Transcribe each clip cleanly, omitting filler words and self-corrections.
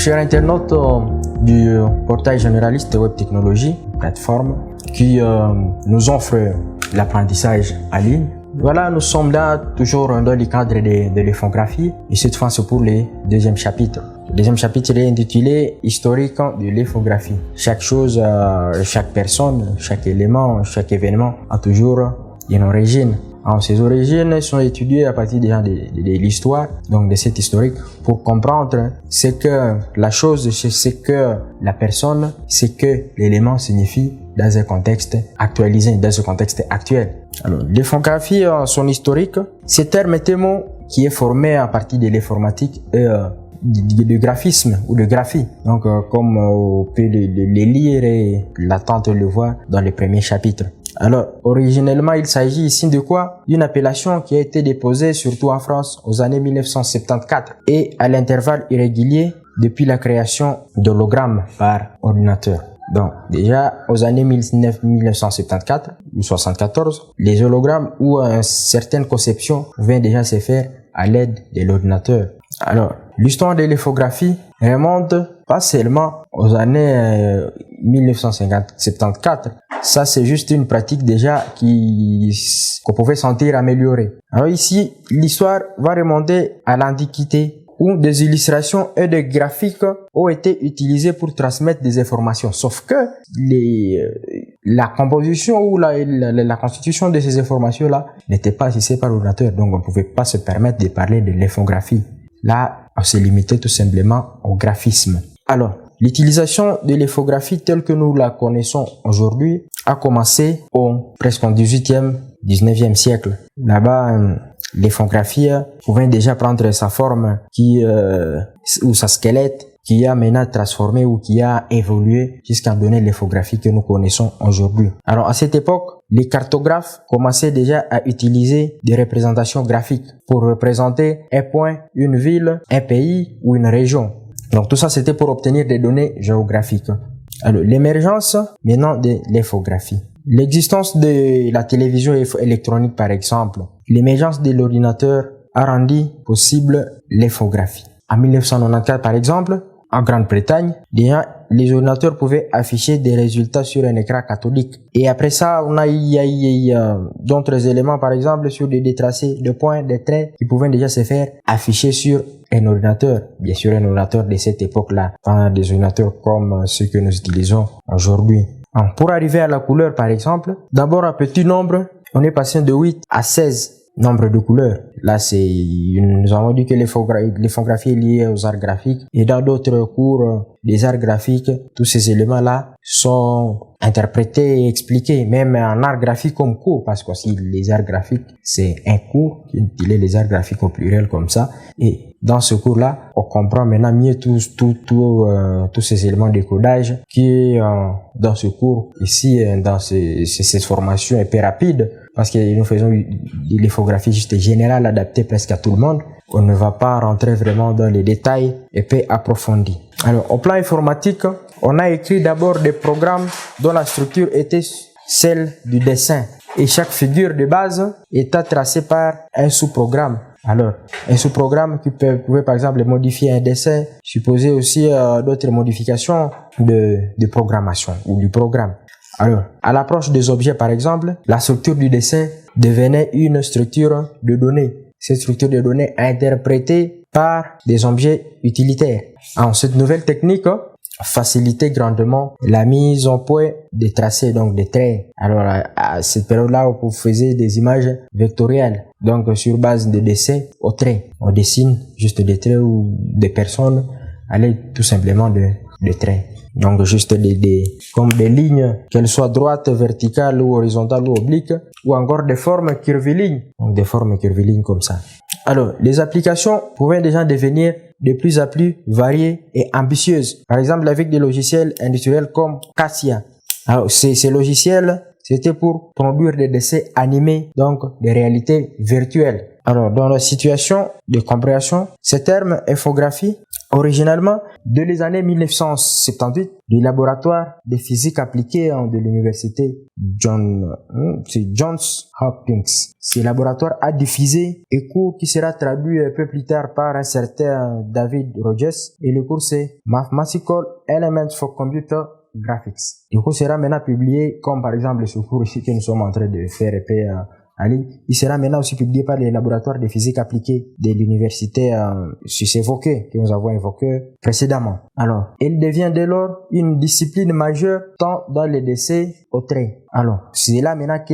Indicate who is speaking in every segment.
Speaker 1: Chers internautes du portail généraliste Web Technologie, plateforme qui nous offre l'apprentissage en ligne. Voilà, nous sommes là toujours dans le cadre de l'infographie et cette fois c'est pour le deuxième chapitre. Le deuxième chapitre est intitulé Historique de l'infographie. Chaque chose, chaque personne, chaque élément, chaque événement a toujours une origine. Alors, ces origines sont étudiées à partir déjà de l'histoire, donc de cette historique, pour comprendre ce que la chose, ce que la personne, ce que l'élément signifie dans un contexte actualisé, dans un contexte actuel. Alors, l'infographie, son historique, ce terme est un mot qui est formé à partir de l'informatique et du graphisme ou de graphie. Donc, comme on peut le lire et l'attente le voir dans les premiers chapitres. Alors, originellement, il s'agit ici de quoi? D'une appellation qui a été déposée surtout en France aux années 1974 et à l'intervalle irrégulier depuis la création d'hologrammes par ordinateur. Donc, déjà, aux années 1974 ou 74, les hologrammes ou certaines conceptions pouvaient déjà se faire à l'aide de l'ordinateur. Alors, l'histoire de l'infographie remonte pas seulement aux années 1974. Ça, c'est juste une pratique déjà qu'on pouvait sentir améliorer. Alors ici, l'histoire va remonter à l'Antiquité où des illustrations et des graphiques ont été utilisés pour transmettre des informations. Sauf que la composition ou la constitution de ces informations-là n'était pas assistée par l'ordinateur. Donc, on ne pouvait pas se permettre de parler de l'infographie. Là, on se limitait tout simplement au graphisme. Alors, l'utilisation de l'infographie telle que nous la connaissons aujourd'hui a commencé presque au 18e, 19e siècle. Là-bas, l'infographie pouvait déjà prendre sa forme ou sa squelette qui a maintenant transformé ou qui a évolué jusqu'à donner l'infographie que nous connaissons aujourd'hui. Alors, à cette époque, les cartographes commençaient déjà à utiliser des représentations graphiques pour représenter un point, une ville, un pays ou une région. Donc tout ça, c'était pour obtenir des données géographiques. Alors, l'émergence maintenant de l'infographie. L'existence de la télévision électronique, par exemple, l'émergence de l'ordinateur a rendu possible l'infographie. En 1994, par exemple, en Grande-Bretagne, déjà, les ordinateurs pouvaient afficher des résultats sur un écran cathodique. Et après ça, on a eu d'autres éléments, par exemple, sur des tracés de points, des traits, qui pouvaient déjà se faire afficher sur un ordinateur. Bien sûr, un ordinateur de cette époque-là, pas des ordinateurs comme ceux que nous utilisons aujourd'hui. Pour arriver à la couleur, par exemple, d'abord un petit nombre, on est passé de 8 à 16. Nombre de couleurs. Là, nous avons dit que l'infographie est liée aux arts graphiques. Et dans d'autres cours des arts graphiques, tous ces éléments-là sont interprétés et expliqués, même en art graphique comme cours, parce que si les arts graphiques, c'est un cours qui utilise les arts graphiques au pluriel comme ça. Et dans ce cours-là, on comprend maintenant mieux tous ces éléments de codage qui dans ce cours ici, dans cette formation un peu rapide, parce que nous faisons l'infographie juste générale adaptée presque à tout le monde. On ne va pas rentrer vraiment dans les détails et peu approfondis. Alors, au plan informatique, on a écrit d'abord des programmes dont la structure était celle du dessin. Et chaque figure de base était tracée par un sous-programme. Alors, un sous-programme qui pouvait par exemple modifier un dessin, supposer aussi d'autres modifications de programmation ou du programme. Alors, à l'approche des objets, par exemple, la structure du dessin devenait une structure de données. Cette structure de données interprétée par des objets utilitaires. Alors, cette nouvelle technique facilitait grandement la mise en point des tracés, donc des traits. Alors, à cette période-là, on faisait des images vectorielles. Donc, sur base de dessins au trait. On dessine juste des traits ou des personnes à l'aide tout simplement de traits. Donc juste comme des lignes, qu'elles soient droites, verticales ou horizontales ou obliques, ou encore des formes curvilignes. Donc des formes curvilignes comme ça. Alors, les applications pouvaient déjà devenir de plus en plus variées et ambitieuses. Par exemple, avec des logiciels industriels comme Cassia. Alors, ces logiciels, c'était pour produire des dessins animés, donc des réalités virtuelles. Alors, dans la situation de compréhension, ce terme infographie Originalement, dès les années 1978, le laboratoire de physique appliquée de l'université Johns Hopkins. Ce laboratoire a diffusé un cours qui sera traduit un peu plus tard par un certain David Rogers, et le cours c'est Mathematical Elements for Computer Graphics. Le cours sera maintenant publié comme par exemple ce cours ici que nous sommes en train de faire il sera maintenant aussi publié par les laboratoires de physique appliquée de l'université évoquée, que nous avons évoqué précédemment. Alors, il devient dès lors une discipline majeure tant dans les décès au trait. Alors, c'est là maintenant que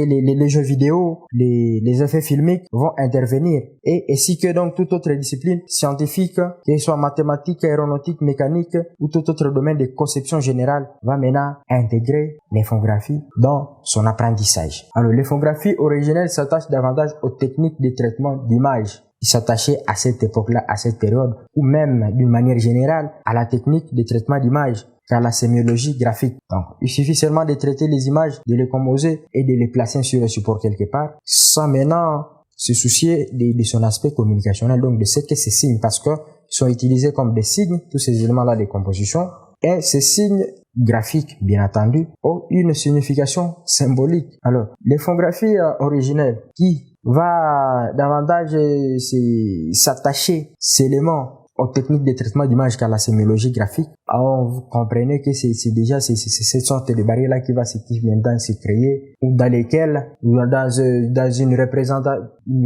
Speaker 1: les jeux vidéo, les effets filmiques vont intervenir, et ainsi que donc toute autre discipline scientifique, qu'elle soit mathématique, aéronautique, mécanique ou tout autre domaine de conception générale, va maintenant intégrer l'infographie dans son apprentissage. Alors, l'infographie originelle s'attache davantage aux techniques de traitement d'images. Il s'attachait à cette époque-là, à cette période, ou même d'une manière générale à la technique de traitement d'images qu'à la sémiologie graphique. Donc, il suffit seulement de traiter les images, de les composer et de les placer sur le support quelque part, sans maintenant se soucier de son aspect communicationnel, donc de ce que ces signes, parce que sont utilisés comme des signes, tous ces éléments-là de composition, et ces signes graphiques, bien entendu, ont une signification symbolique. Alors, l'infographie originelle qui va davantage s'attacher ces éléments aux techniques de traitement d'image qu'à la sémiologie graphique. Alors, vous comprenez que c'est déjà cette sorte de barrière-là qui va maintenant se créer, ou dans lesquelles, dans une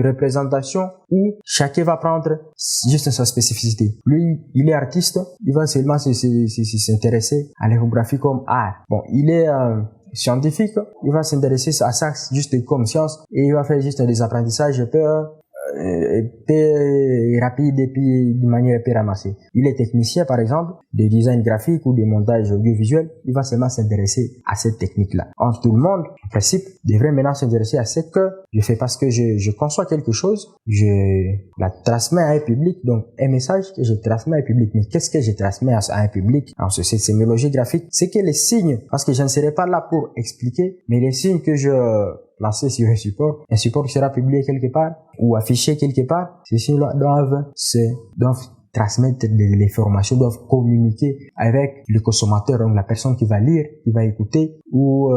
Speaker 1: représentation où chacun va prendre juste sa spécificité. Lui, il est artiste, il va seulement s'intéresser à l'infographie comme art. Bon, il est scientifique, il va s'intéresser à ça juste comme science, et il va faire juste des apprentissages rapide et puis de manière peu ramassée. Il est technicien par exemple de design graphique ou de montage audiovisuel, il va seulement s'intéresser à cette technique-là. Or, tout le monde, en principe, devrait maintenant s'intéresser à ce que je fais, parce que je conçois quelque chose, je la transmets à un public, donc un message que je transmets à un public. Mais qu'est-ce que je transmets à un public? Alors, cette sémiologie graphique, c'est que les signes, parce que je ne serai pas là pour expliquer, mais les signes que je lancer sur un support qui sera publié quelque part ou affiché quelque part, ces signes-là doivent transmettre les informations, doivent communiquer avec le consommateur, donc la personne qui va lire, qui va écouter ou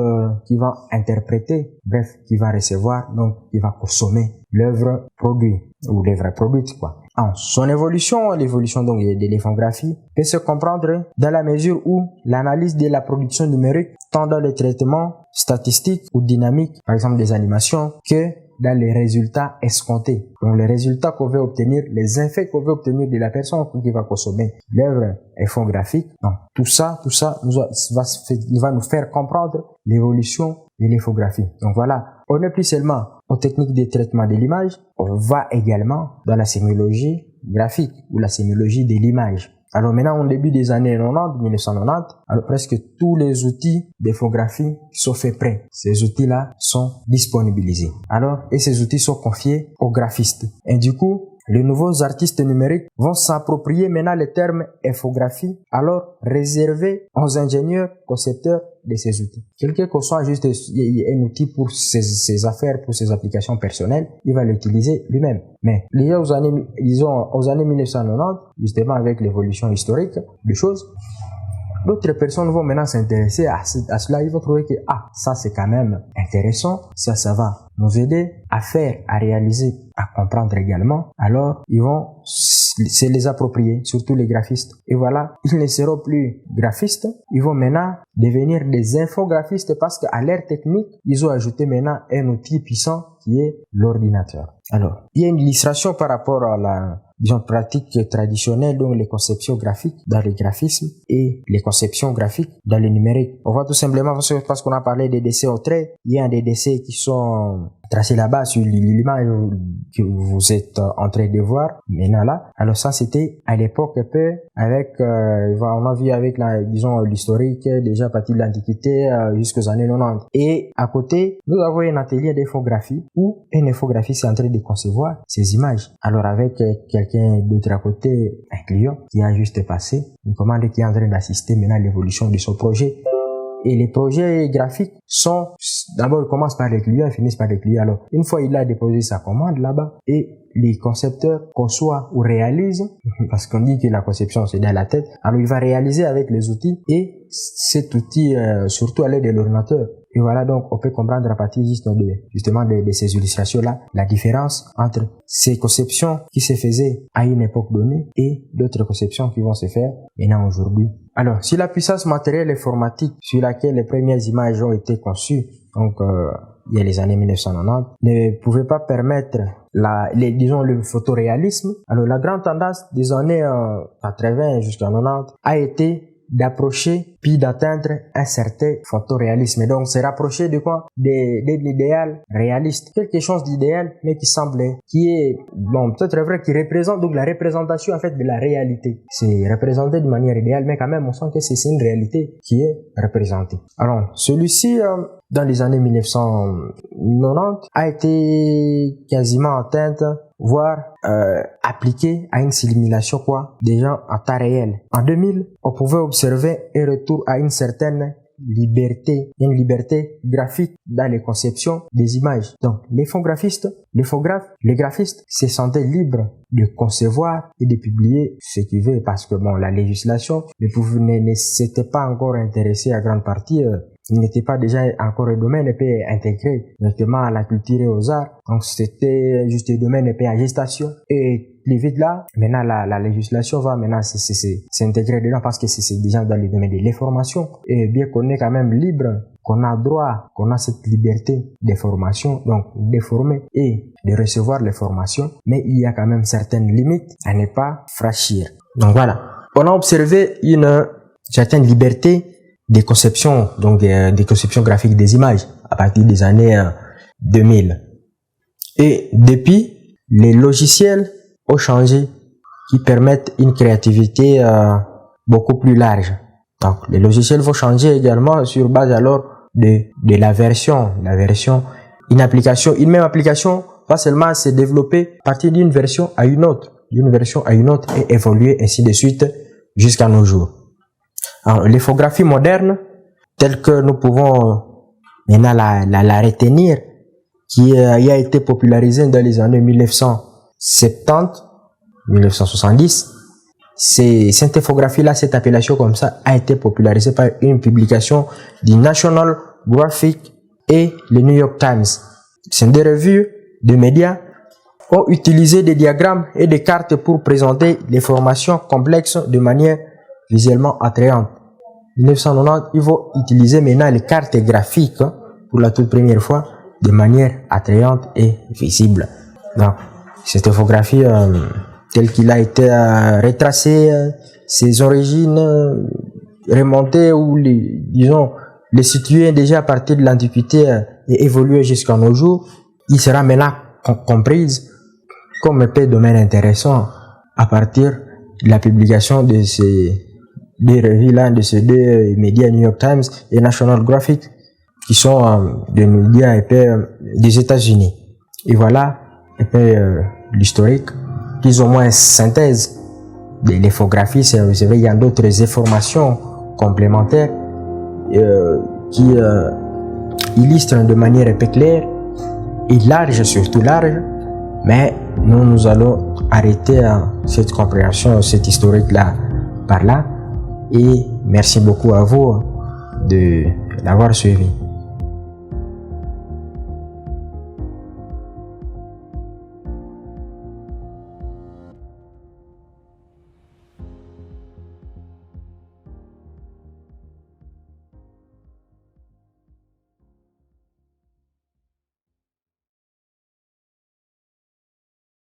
Speaker 1: qui va interpréter, bref, qui va recevoir, donc qui va consommer l'œuvre produite ou l'œuvre produite, quoi. Son l'évolution donc de l'infographie peut se comprendre dans la mesure où l'analyse de la production numérique, tant dans les traitements statistiques ou dynamiques, par exemple des animations, que dans les résultats escomptés. Donc les résultats qu'on veut obtenir, les effets qu'on veut obtenir de la personne qui va consommer l'œuvre infographique. Donc tout ça il va nous faire comprendre l'évolution de l'infographie. Donc voilà, on n'est plus seulement aux techniques de traitement de l'image, on va également dans la sémiologie graphique ou la sémiologie de l'image. Alors maintenant, au début des années 1990, alors presque tous les outils d'infographie sont faits prêts. Ces outils-là sont disponibilisés. Et ces outils sont confiés aux graphistes. Et du coup, les nouveaux artistes numériques vont s'approprier maintenant le terme infographie, alors réservé aux ingénieurs concepteurs de ces outils. Quelqu'un que soit juste un outil pour ses affaires, pour ses applications personnelles, il va l'utiliser lui-même. Mais lié aux années 1990, justement avec l'évolution historique des choses, d'autres personnes vont maintenant s'intéresser à cela. Ils vont trouver que ça c'est quand même intéressant, ça va nous aider à faire, à réaliser, à comprendre également. Alors ils vont se les approprier, surtout les graphistes. Et voilà, ils ne seront plus graphistes, ils vont maintenant devenir des infographistes, parce qu'à leur technique, ils ont ajouté maintenant un outil puissant qui est l'ordinateur. Alors, il y a une illustration par rapport à la pratique traditionnelle, donc les conceptions graphiques dans le graphisme et les conceptions graphiques dans le numérique. On voit tout simplement, parce qu'on a parlé des dessins au trait, il y a des dessins qui sont tracés là-bas sur l'image que vous êtes en train de voir maintenant là. Alors ça, c'était à l'époque un peu avec, on a vu avec l'historique déjà à partir de l'Antiquité jusqu'aux années 90. Et à côté, nous avons un atelier d'infographie où un infographiste est en train de concevoir ces images. Alors avec quelqu'un d'autre à côté, un client qui a juste passé, une commande qui est en train d'assister maintenant à l'évolution de son projet. Et les projets graphiques d'abord, ils commencent par les clients et finissent par les clients. Alors, une fois il a déposé sa commande là-bas, et les concepteurs conçoivent ou réalisent, parce qu'on dit que la conception c'est dans la tête, alors il va réaliser avec les outils et cet outil surtout à l'aide de l'ordinateur. Et voilà, donc on peut comprendre à partir justement de ces illustrations-là la différence entre ces conceptions qui se faisaient à une époque donnée et d'autres conceptions qui vont se faire maintenant aujourd'hui. Alors, si la puissance matérielle et informatique sur laquelle les premières images ont été conçues, donc il y a les années 1990, ne pouvait pas permettre le photoréalisme, alors la grande tendance des années 80 jusqu'à 90 a été d'approcher puis d'atteindre un certain photoréalisme. Donc, c'est rapprocher de quoi? De l'idéal réaliste. Quelque chose d'idéal, mais qui est, bon, peut-être vrai, qui représente donc la représentation, en fait, de la réalité. C'est représenté de manière idéale, mais quand même, on sent que c'est une réalité qui est représentée. Alors, celui-ci, dans les années 1990, a été quasiment atteinte, voire appliqué à une simulation déjà en temps réel. En 2000, on pouvait observer un retour à une certaine liberté graphique dans les conceptions des images. Donc, les graphistes se sentaient libres de concevoir et de publier ce qu'ils veulent parce que bon, la législation ne s'était pas encore intéressée à grande partie. Il n'était pas déjà encore un domaine épais intégré directement à la culture et aux arts. Donc, c'était juste un domaine épais à gestation. Et plus vite là, maintenant, la législation va maintenant s'intégrer dedans parce que c'est déjà dans le domaine de l'information. Et bien qu'on est quand même libre, qu'on a droit, qu'on a cette liberté d'information, donc de former et de recevoir les formations, mais il y a quand même certaines limites à ne pas franchir. Donc voilà, on a observé une certaine liberté des conceptions, donc des conceptions graphiques des images à partir des années 2000. Et depuis, les logiciels ont changé qui permettent une créativité beaucoup plus large. Donc les logiciels vont changer également sur base alors de la version, une même application va seulement se développer à partir d'une version à une autre et évoluer ainsi de suite jusqu'à nos jours. Alors, l'infographie moderne, telle que nous pouvons maintenant la retenir, qui a été popularisée dans les années 1970, cette infographie-là, cette appellation comme ça, a été popularisée par une publication du National Graphic et le New York Times. C'est des revues de médias ont utilisé des diagrammes et des cartes pour présenter les formations complexes de manière visuellement attrayante. En 1990, ils vont utiliser maintenant les cartes graphiques pour la toute première fois de manière attrayante et visible. Donc, cette infographie, telle qu'il a été retracé, ses origines remontées ou les situer déjà à partir de l'Antiquité et évoluer jusqu'à nos jours, il sera maintenant comprise comme un domaine intéressant à partir de la publication de ces deux revues-là, de ces deux médias, New York Times et National Graphic, qui sont des médias des États-Unis. Et voilà un peu l'historique, plus ou moins synthèse de l'infographie. C'est vrai, il y a d'autres informations complémentaires qui illustrent de manière un peu claire et large, surtout large, mais nous allons arrêter cette compréhension, cette historique-là par là, et merci beaucoup à vous de l'avoir suivi.